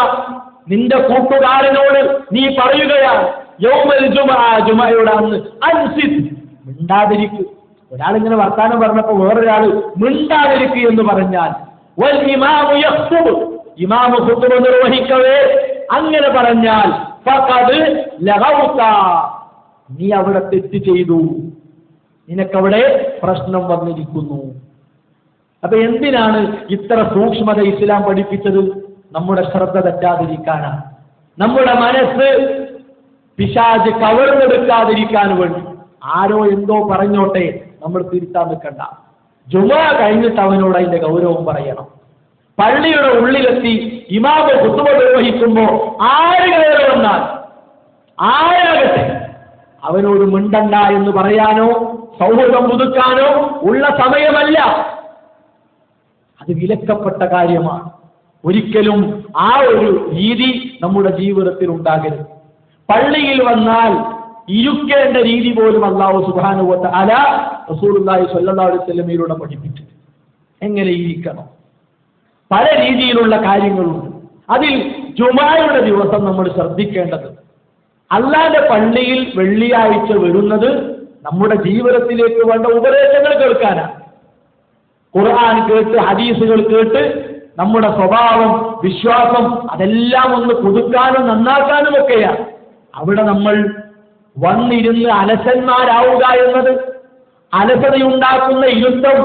നിന്റെ കൂട്ടുകാരനോട് നീ പറയുകയാണ്, യൗമൽ ജുമുഅ, ജുമുഅയുടെ അന്ന്, അൻസിത്, മിണ്ടാതിരിക്കുക. ഒരാളിങ്ങനെ വർത്താനം പറഞ്ഞപ്പോ വേറൊരാള് മിണ്ടാതിരിക്കുക എന്ന് പറഞ്ഞാൽ, വൽ ഇമാമു യഖ്തുബ്, ഇമാമു ഖുതുബ നിർവഹിക്കവേ അങ്ങനെ പറഞ്ഞാൽ, ഫഖദ് ലഗൗത, നീ അവിടെ തെറ്റ് ചെയ്തു, നിനക്കവിടെ പ്രശ്നം വന്നിരിക്കുന്നു. അപ്പൊ എന്തിനാണ് ഇത്ര സൂക്ഷ്മത ഇസ്ലാം പഠിപ്പിച്ചത്? നമ്മുടെ ശ്രദ്ധ തെറ്റാതിരിക്കാനാണ്, നമ്മുടെ മനസ്സ് പിശാച് കവർന്നെടുക്കാതിരിക്കാൻ വേണ്ടി. ആരോ എന്തോ പറഞ്ഞോട്ടെ, നമ്മൾ തിരുത്താൻ നിൽക്കണ്ട. ജുമുഅ കഴിഞ്ഞിട്ട് അവനോട് അതിന്റെ ഗൗരവം പറയണം. പള്ളിയുടെ ഉള്ളിലെത്തി ഇമാമ് ഖുതുബ നിർവഹിക്കുമ്പോ ആര് കയറി വന്നാൽ ആരാകട്ടെ അവനോട് മിണ്ടണ്ട എന്ന് പറയാനോ സൗഹൃദം പുതുക്കാനോ ഉള്ള സമയമല്ല. അത് വിലക്കപ്പെട്ട കാര്യമാണ്. ഒരിക്കലും ആ ഒരു രീതി നമ്മുടെ ജീവിതത്തിൽ ഉണ്ടാകരുത്. പള്ളിയിൽ വന്നാൽ ഇരിക്കേണ്ട രീതി പോലും അല്ലാഹു സുബ്ഹാനഹു വ തആല റസൂലുള്ളാഹി സ്വല്ലല്ലാഹു അലൈഹി വസല്ലമയിലൂടെ പഠിപ്പിച്ചു. എങ്ങനെ ഇരിക്കണം, പല രീതിയിലുള്ള കാര്യങ്ങളുണ്ട്. അതിൽ ജുമുഅയുടെ ദിവസം നമ്മൾ ശ്രദ്ധിക്കേണ്ടത്, അല്ലാഹുവിന്റെ പള്ളിയിൽ വെള്ളിയാഴ്ച വരുന്നത് നമ്മുടെ ജീവിതത്തിലേക്ക് വേണ്ട ഉപദേശങ്ങൾ കേൾക്കാനാണ്. ഖുർആൻ കേട്ട്, ഹദീസുകൾ കേട്ട് നമ്മുടെ സ്വഭാവം, വിശ്വാസം അതെല്ലാം ഒന്ന് പുതുക്കാനും നന്നാക്കാനും ഒക്കെയാണ്. അവിടെ നമ്മൾ വന്നിരുന്ന് അലസന്മാരാവുക എന്നത്, അലസതയുണ്ടാക്കുന്ന ഇരുത്തം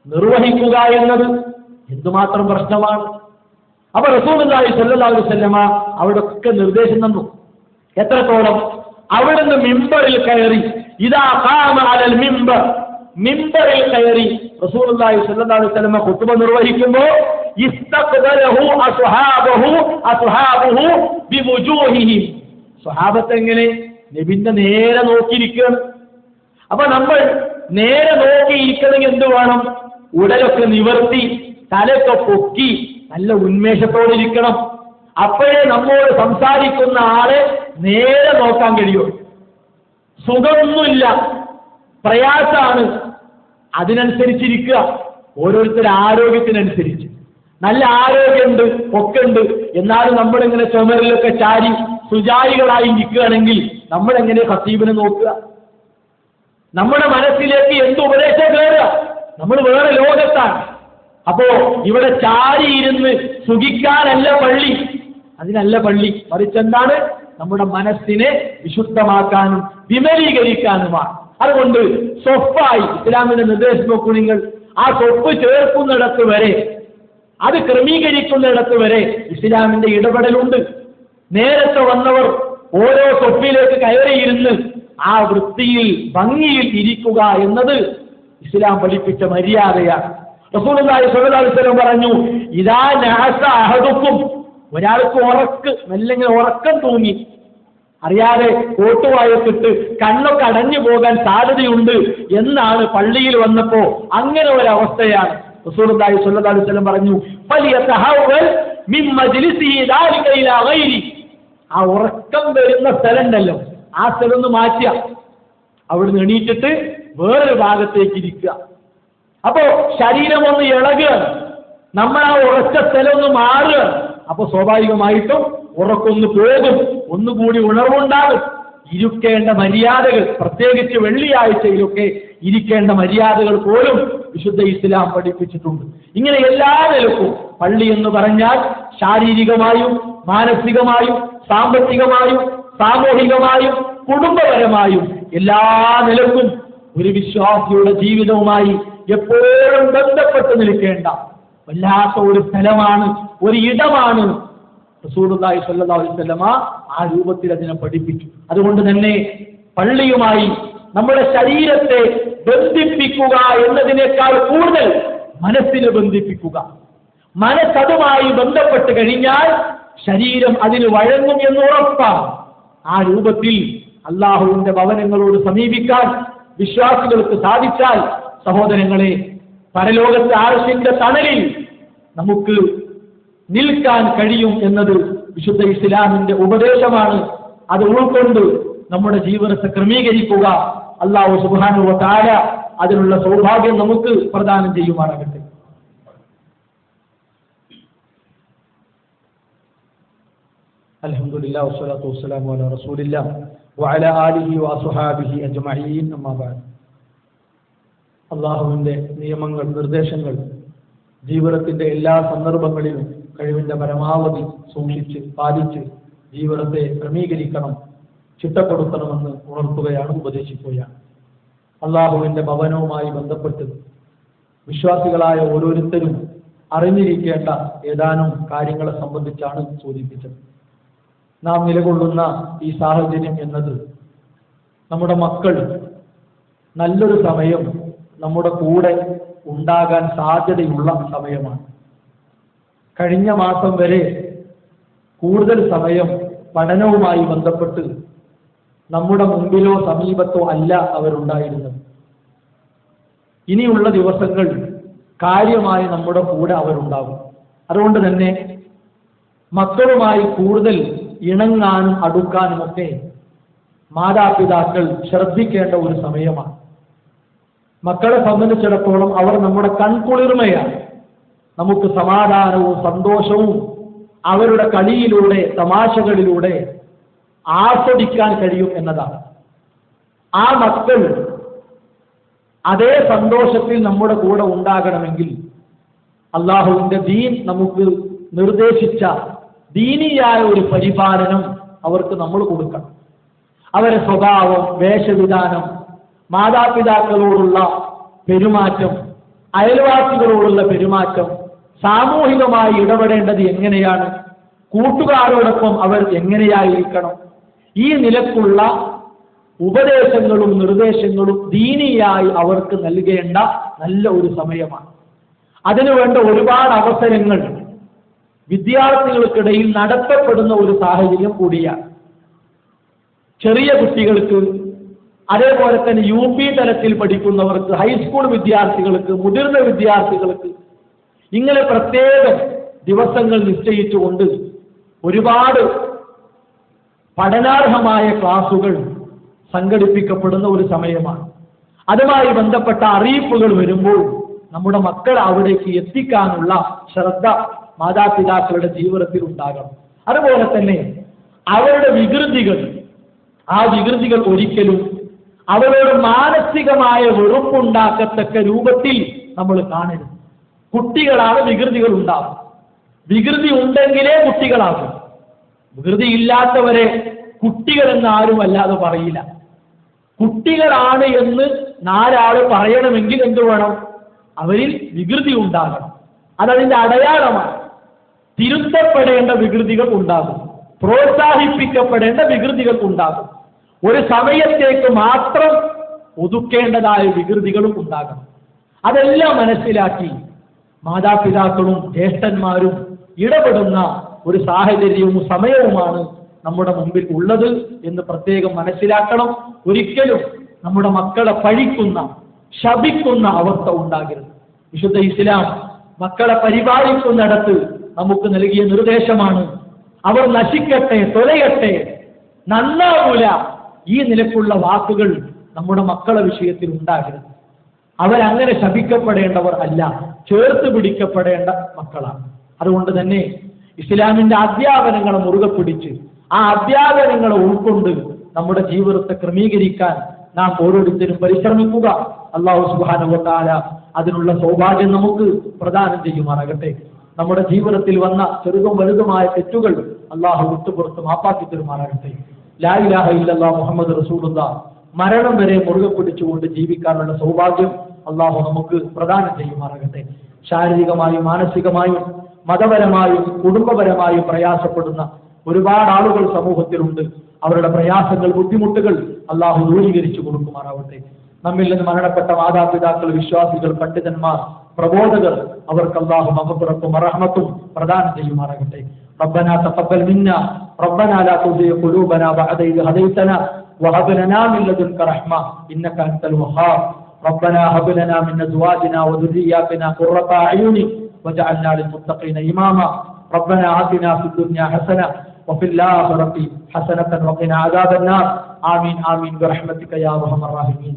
നിർവഹിക്കുക എന്നത് എന്തുമാത്രം പ്രശ്നമാണ്. അപ്പൊ റസൂലുള്ളാഹി സ്വല്ലല്ലാഹു അലൈഹി വസല്ലമ അവിടൊക്കെ നിർദ്ദേശം തന്നു. എത്രത്തോളം? അവിടുന്ന് മിമ്പറിൽ കയറി, ഇദാ ഖാമ അലൽ മിമ്പർ, മിമ്പറിൽ കയറി റസൂലുള്ളാഹി സ്വല്ലല്ലാഹു അലൈഹി വസല്ലം ഖുതുബ നിർവഹിക്കുമ്പോൾ ഇസ്തഖ്ബലഹു അസ്ഹാബുഹു ബിവുജൂഹിഹിം, സ്വഹാബത്ത് എങ്ങനെ നബിന്റെ നേരെ നോക്കിയിരിക്കുകയാണ്. അപ്പൊ നമ്മൾ നേരെ നോക്കിയിരിക്കണമെങ്കിൽ എന്ത് വേണം? ഉടലൊക്കെ നിവർത്തി തലയൊക്കെ പൊക്കി നല്ല ഉന്മേഷത്തോടെ ഇരിക്കണം. അപ്പോഴേ നമ്മോട് സംസാരിക്കുന്ന ആളെ നേരെ നോക്കാൻ കഴിയും. സുഖമൊന്നുമില്ല, പ്രയാസമാണ്, അതിനനുസരിച്ചിരിക്കുക. ഓരോരുത്തരുടെ ആരോഗ്യത്തിനനുസരിച്ച്. നല്ല ആരോഗ്യമുണ്ട്, ഒക്കെ ഉണ്ട്, എന്നാലും നമ്മളിങ്ങനെ ചുമരിലൊക്കെ ചാരി സുജായികളായി നിൽക്കുകയാണെങ്കിൽ നമ്മളെങ്ങനെ ഖത്തീബിനെ നോക്കുക? നമ്മുടെ മനസ്സിലേക്ക് എന്ത് ഉപദേശം കയറുക? നമ്മൾ വേറെ ലോകത്താണ്. അപ്പോ ഇവിടെ ചാരിയിരുന്ന് സുഖിക്കാനല്ല പള്ളി, അതിനല്ല പള്ളി. മറിച്ച് എന്താണ്? നമ്മുടെ മനസ്സിനെ വിശുദ്ധമാക്കാനും വിമലീകരിക്കാനുമാണ്. അതുകൊണ്ട് സ്വപ്പായി ഇസ്ലാമിന്റെ നിർദ്ദേശം നോക്കൂ നിങ്ങൾ. ആ സ്വപ്പ് ചേർക്കുന്നിടത്ത് വരെ, അത് ക്രമീകരിക്കുന്നിടത്ത് വരെ ഇസ്ലാമിന്റെ ഇടപെടലുണ്ട്. നേരത്തെ വന്നവർ ഓരോ സ്വപ്പിലേക്ക് കയറിയിരുന്ന് ആ വൃത്തിയിൽ ഭംഗിയിൽ ഇരിക്കുക എന്നത് ഇസ്ലാം പഠിപ്പിച്ച മര്യാദയാണ്. റസൂലുള്ളാഹി സ്വല്ലല്ലാഹു അലൈഹി വസല്ലം പറഞ്ഞു, ഇദാ നഅസ അഹദുക്കും, ഒരാൾക്ക് മെല്ലെ ഉറക്കം തൂങ്ങി, അറിയാതെ കോട്ടുവായത്തിട്ട് കണ്ണൊക്കെ അടഞ്ഞു പോകാൻ സാധ്യതയുണ്ട് എന്നാണ് പള്ളിയിൽ വന്നപ്പോ അങ്ങനെ ഒരവസ്ഥയാണ്. റസൂലുള്ളാഹി സ്വല്ലല്ലാഹു അലൈഹി വസല്ലം പറഞ്ഞു, ഫലിയതഹവൽ മിൻ മജ്ലിസിഹി ദാലിക ഇലാ ഗൈരി, ആ ഉറക്കം വരുന്ന സ്ഥലമുണ്ടല്ലോ, ആ സ്ഥലം ഒന്ന് മാറ്റുക, അവിടുന്ന് എണീറ്റിട്ട് വേറൊരു ഭാഗത്തേക്ക് ഇരിക്കുക. അപ്പോ ശരീരം ഒന്ന് ഇളകുക, നമ്മൾ ആ ഉറച്ച സ്ഥലം ഒന്ന് മാറുക. അപ്പൊ സ്വാഭാവികമായിട്ടും ഉറക്കൊന്ന് പോകും, ഒന്നുകൂടി ഉണർവുണ്ടാകും. ഇരിക്കേണ്ട മര്യാദകൾ, പ്രത്യേകിച്ച് വെള്ളിയാഴ്ചയിലൊക്കെ ഇരിക്കേണ്ട മര്യാദകൾ പോലും വിശുദ്ധ ഇസ്ലാം പഠിപ്പിച്ചിട്ടുണ്ട്. ഇങ്ങനെ എല്ലാ നിലക്കും പള്ളി എന്ന് പറഞ്ഞാൽ ശാരീരികമായും മാനസികമായും സാമ്പത്തികമായും സാമൂഹികമായും കുടുംബപരമായും എല്ലാ നിലക്കും ഒരു വിശ്വാസിയുടെ ജീവിതവുമായി എപ്പോഴും ബന്ധപ്പെട്ട് നിൽക്കേണ്ട വല്ലാത്ത ഒരു സ്ഥലമാണ്, ഒരു ഇടമാണ്. റസൂലുള്ളാഹി സ്വല്ലല്ലാഹു അലൈഹി വസല്ലമ ആ രൂപത്തിൽ അതിനെ പഠിപ്പിച്ചു. അതുകൊണ്ട് തന്നെ പള്ളിയുമായി നമ്മുടെ ശരീരത്തെ ബന്ധിപ്പിക്കുക എന്നതിനേക്കാൾ കൂടുതൽ മനസ്സിനെ ബന്ധിപ്പിക്കുക. മനസ്സതുമായി ബന്ധപ്പെട്ട് കഴിഞ്ഞാൽ ശരീരം അതിന് വഴങ്ങും എന്ന് ഉറപ്പാണ്. ആ രൂപത്തിൽ അള്ളാഹുവിന്റെ ഭവനങ്ങളോട് സമീപിക്കാൻ വിശ്വാസികൾക്ക് സാധിച്ചാൽ സഹോദരങ്ങളെ, പരലോകത്തെ ആർശിന്റെ തണലിൽ നമുക്ക് നിൽക്കാൻ കഴിയും എന്നത് വിശുദ്ധ ഇസ്ലാമിന്റെ ഉപദേശമാണ്. അത് ഉൾക്കൊണ്ട് നമ്മുടെ ജീവിതത്തെ ക്രമീകരിക്കുക. അല്ലാഹു സുബ്ഹാനഹു വ തആല അതിനുള്ള സൗഭാഗ്യം നമുക്ക് പ്രദാനം ചെയ്യുമാറാകട്ടെ. അൽഹംദുലില്ലാഹി വസ്സലാത്തു വസ്സലാമു അലാ റസൂലില്ലാഹി വഅലാ ആലിഹി വഅസ്ഹാബിഹി അജ്മഈൻ. അമ്മാ ബഅദ്. അല്ലാഹുവിന്റെ നിയമങ്ങൾ, നിർദ്ദേശങ്ങൾ ജീവിതത്തിന്റെ എല്ലാ സന്ദർഭങ്ങളിലും കഴിവിന്റെ പരമാവധി സൂക്ഷിച്ച് പാലിച്ച് ജീവിതത്തെ ക്രമീകരിക്കണം, ചിട്ടപ്പെടുത്തണമെന്ന് ഉണർത്തുകയാണ്, ഉപദേശിക്കുകയാണ്. അള്ളാഹുവിന്റെ ഭവനവുമായി ബന്ധപ്പെട്ട് വിശ്വാസികളായ ഓരോരുത്തരും അറിഞ്ഞിരിക്കേണ്ട ഏതാനും കാര്യങ്ങളെ സംബന്ധിച്ചാണ് സൂചിപ്പിച്ചത്. നാം നിലകൊള്ളുന്ന ഈ സാഹചര്യം എന്നത് നമ്മുടെ മക്കൾ നല്ലൊരു സമയം നമ്മുടെ കൂടെ ഉണ്ടാകാൻ സാധ്യതയുള്ള സമയമാണ്. കഴിഞ്ഞ മാസം വരെ കൂടുതൽ സമയം പഠനവുമായി ബന്ധപ്പെട്ട് നമ്മുടെ മുമ്പിലോ സമീപത്തോ അല്ല അവരുണ്ടായിരുന്നത്. ഇനിയുള്ള ദിവസങ്ങൾ കാര്യമായി നമ്മുടെ കൂടെ അവരുണ്ടാകും. അതുകൊണ്ട് തന്നെ മക്കളുമായി കൂടുതൽ ഇണങ്ങാനും അടുക്കാനുമൊക്കെ മാതാപിതാക്കൾ ശ്രദ്ധിക്കേണ്ട ഒരു സമയമാണ്. മക്കളെ സംബന്ധിച്ചിടത്തോളം അവർ നമ്മുടെ കൺകുളിർമയാണ്. നമുക്ക് സമാധാനവും സന്തോഷവും അവരുടെ കളിയിലൂടെ തമാശകളിലൂടെ ആസ്വദിക്കാൻ കഴിയും എന്നതാണ്. ആ മക്കൾ അതേ സന്തോഷത്തിൽ നമ്മുടെ കൂടെ ഉണ്ടാകണമെങ്കിൽ അള്ളാഹുവിന്റെ ദീൻ നമുക്ക് നിർദ്ദേശിച്ച ദീനിയായ ഒരു പരിപാലനം അവർക്ക് നമ്മൾ കൊടുക്കണം. അവരെ സ്വഭാവം, വേഷവിധാനം, മാതാപിതാക്കളോടുള്ള പെരുമാറ്റം, അയൽവാസികളോടുള്ള പെരുമാറ്റം, സാമൂഹികമായി ഇടപെടേണ്ടത് എങ്ങനെയാണ്, കൂട്ടുകാരോടൊപ്പം അവർ എങ്ങനെയായിരിക്കണം, ഈ നിലക്കുള്ള ഉപദേശങ്ങളും നിർദ്ദേശങ്ങളും ദീനിയായി അവർക്ക് നൽകേണ്ട നല്ല ഒരു സമയമാണ്. അതിനുവേണ്ട ഒരുപാട് അവസരങ്ങൾ വിദ്യാർത്ഥികൾക്കിടയിൽ നടത്തപ്പെടുന്ന ഒരു സാഹചര്യം കൂടിയാണ്. ചെറിയ കുട്ടികൾക്ക്, അതേപോലെ തന്നെ UP തലത്തിൽ പഠിക്കുന്നവർക്ക്, ഹൈസ്കൂൾ വിദ്യാർത്ഥികൾക്ക്, മുതിർന്ന വിദ്യാർത്ഥികൾക്ക് ഇങ്ങനെ പ്രത്യേകം ദിവസങ്ങൾ നിശ്ചയിച്ചുകൊണ്ട് ഒരുപാട് പഠനാർഹമായ ക്ലാസുകൾ സംഘടിപ്പിക്കപ്പെടുന്ന ഒരു സമയമാണ്. അതുമായി ബന്ധപ്പെട്ട അറിയിപ്പുകൾ വരുമ്പോൾ നമ്മുടെ മക്കൾ അവിടേക്ക് എത്തിക്കാനുള്ള ശ്രദ്ധ മാതാപിതാക്കളുടെ ജീവിതത്തിൽ ഉണ്ടാകണം. അതുപോലെ തന്നെ അവരുടെ ആ വികൃതികൾ ഒരിക്കലും അവരോട് മാനസികമായ വെറുപ്പുണ്ടാക്കത്തക്ക രൂപത്തിൽ നമ്മൾ കാണരുത്. കുട്ടികളാണ് വികൃതികൾ ഉണ്ടാകും. വികൃതി ഉണ്ടെങ്കിലേ കുട്ടികളാകും. വികൃതി ഇല്ലാത്തവരെ കുട്ടികളെന്ന് ആരും അല്ലാതെ പറയില്ല. കുട്ടികളാണ് എന്ന് 4 ആള് പറയണമെങ്കിൽ എന്ത് വേണം? അവരിൽ വികൃതി ഉണ്ടാകണം. അതതിന്റെ അടയാളമാണ്. തിരുത്തപ്പെടേണ്ട വികൃതികൾ ഉണ്ടാകും, പ്രോത്സാഹിപ്പിക്കപ്പെടേണ്ട വികൃതികൾ ഉണ്ടാകും. ഒരു സമയത്തേക്ക് മാത്രം ഒതുക്കേണ്ടതായ വികൃതികളും ഉണ്ടാകണം. അതെല്ലാം മനസ്സിലാക്കി മാതാപിതാക്കളും ജ്യേഷ്ഠന്മാരും ഇടപെടുന്ന ഒരു സാഹചര്യവും സമയവുമാണ് നമ്മുടെ മുമ്പിൽ ഉള്ളത് എന്ന് പ്രത്യേകം മനസ്സിലാക്കണം. ഒരിക്കലും നമ്മുടെ മക്കളെ പഴിക്കുന്ന, ശപിക്കുന്ന അവസ്ഥ ഉണ്ടാകരുത്. വിശുദ്ധ ഇസ്ലാം മക്കളെ പരിപാലിക്കുന്നിടത്ത് നമുക്ക് നൽകിയ നിർദ്ദേശമാണ്, അവർ നശിക്കട്ടെ, തൊലയട്ടെ, നന്നാവൂല, ഈ നിലക്കുള്ള വാക്കുകൾ നമ്മുടെ മക്കളെ വിഷയത്തിൽ ഉണ്ടാകരുത്. അവരങ്ങനെ ശപിക്കപ്പെടേണ്ടവർ അല്ല, ചേർത്ത് പിടിക്കപ്പെടേണ്ട മക്കളാണ്. അതുകൊണ്ട് തന്നെ ഇസ്ലാമിന്റെ അധ്യാപനങ്ങളെ മുറുകെ പിടിച്ച് ആ അധ്യാപനങ്ങളെ ഉൾക്കൊണ്ട് നമ്മുടെ ജീവിതത്തെ ക്രമീകരിക്കാൻ നാം ഓരോരുത്തരും പരിശ്രമിക്കുക. അല്ലാഹു സുബ്ഹാനഹു വ തആല അതിനുള്ള സൗഭാഗ്യം നമുക്ക് പ്രദാനം ചെയ്യുമാറാകട്ടെ. നമ്മുടെ ജീവിതത്തിൽ വന്ന ചെറുതും വലുതുമായ തെറ്റുകൾ അല്ലാഹു വിട്ടുപുറത്ത് മാപ്പാക്കി തരുമാറാകട്ടെ. ലാ ഇലാഹ ഇല്ലല്ലാഹ് മുഹമ്മദ് റസൂലുള്ളാഹ് മരണം വരെ മുറുകെ പിടിച്ചുകൊണ്ട് ജീവിക്കാനുള്ള സൗഭാഗ്യം അല്ലാഹു നമുക്ക് പ്രദാനം ചെയ്യുമാറാകട്ടെ. ശാരീരികമായും മാനസികമായും മതപരമായും കുടുംബപരമായും പ്രയാസപ്പെടുന്ന ഒരുപാട് ആളുകൾ സമൂഹത്തിലുണ്ട്. അവരുടെ പ്രയാസങ്ങൾ, ബുദ്ധിമുട്ടുകൾ അല്ലാഹു ദൂരീകരിച്ചു കൊടുക്കുമാറാവട്ടെ. നമ്മിൽ നിന്ന് മരണപ്പെട്ട മാതാപിതാക്കൾ, വിശ്വാസികൾ, പണ്ഡിതന്മാർ, പ്രബോധകർ, അവർക്ക് അല്ലാഹു മഗ്ഫിറത്തും റഹ്മത്തും പ്രദാനം ചെയ്യുമാറാകട്ടെ. ربنا تقبل منا ربنا لا تزغ قلوبنا بعد إذ هديتنا وهب لنا من لدنك رحمة إنك أنت الوهاب ربنا هب لنا من أزواجنا وذرياتنا قرة أعين واجعلنا للمتقين إماما ربنا آتنا في الدنيا حسنة وفي الآخرة حسنة وقنا عذاب النار آمين آمين برحمتك يا أرحم الراحمين.